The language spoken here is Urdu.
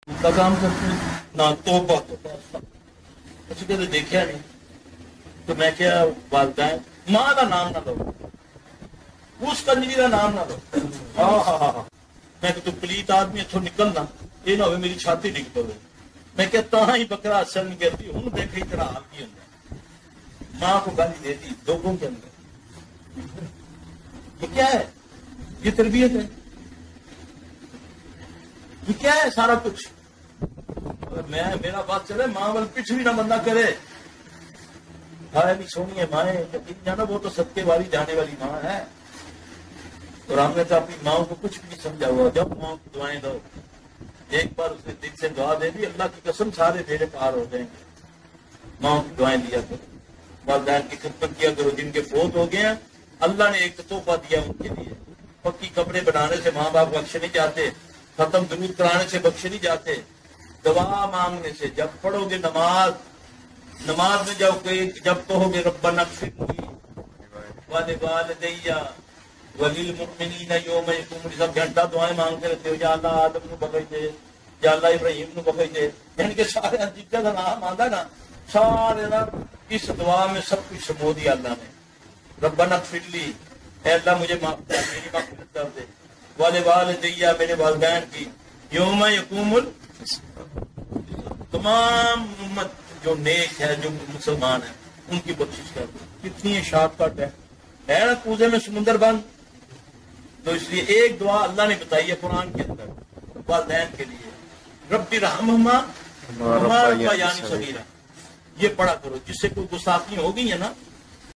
کا کام کرتے نہ توبہ اچھی کہتے دیکھا نہیں تو میں کیا والدین ماں کا نام نہ لو اس کنجری کا نام نہ لو میں کہ تو پلیت آدمی اتوں نکلنا یہ نہ ہو میری چھاتی ڈگ پے میں کہتا ہی بکرا اثر نہیں کرتی ہوں دیکھے تیرا حال کی ہوتا ماں کو گالی دے دی لوگوں کے اندر یہ کیا ہے یہ تربیت ہے یہ کیا ہے سارا کچھ میں میرا بات چلے ماں وال پچھ بھی نہ بندہ کرے ہائے بھی سونی ہے مائیں جانا وہ تو صدقے والی جانے والی ماں ہے اور ہم نے تو اپنی ماں کو کچھ بھی نہیں سمجھا ہوا جب ماں کو دعائیں دو ایک بار اس نے دل سے دعا دے دی اللہ کی قسم سارے بیڑے پار ہو جائیں گے ماں کی دعائیں دیا کرو والدین کی خدمت کیا کرو جن کے فوت ہو گئے ہیں اللہ نے ایک تحفہ دیا ان کے لیے پکی کپڑے بنانے سے ماں باپ بخشے نہیں جاتے ختم درود کرانے سے بخشے نہیں جاتے دعا مانگنے سے جب پڑھو گے نماز میں جب کہو گے ربنا اغفر لی ولوالدیا وللمؤمنین یوم یقوم الحساب سب گھنٹہ دعائیں مانگتے رہتے ہو یا اللہ آدم نو بخش دے یا اللہ ابراہیم نو بخش دے یعنی کہ سارے جتنے کا نام آتا نا سارے نا اس دعا میں سب کچھ سمو دیا اللہ نے ربنا اغفر لی اے اللہ مجھے معاف کر میری مغفرت کر دے ولوالدیا میرے والدین کی یوم یقوم تمام امت جو نیک ہے جو مسلمان ہے ان کی بخشش کر دو کتنی شارٹ کٹ ہے نا کوزے میں سمندر بند تو اس لیے ایک دعا اللہ نے بتائی ہے قرآن کے اندر والدین کے لیے رب ارحمہما کما ربیانی صغیرا یہ پڑھا کرو جس سے کوئی گستاخی ہو گئی ہے نا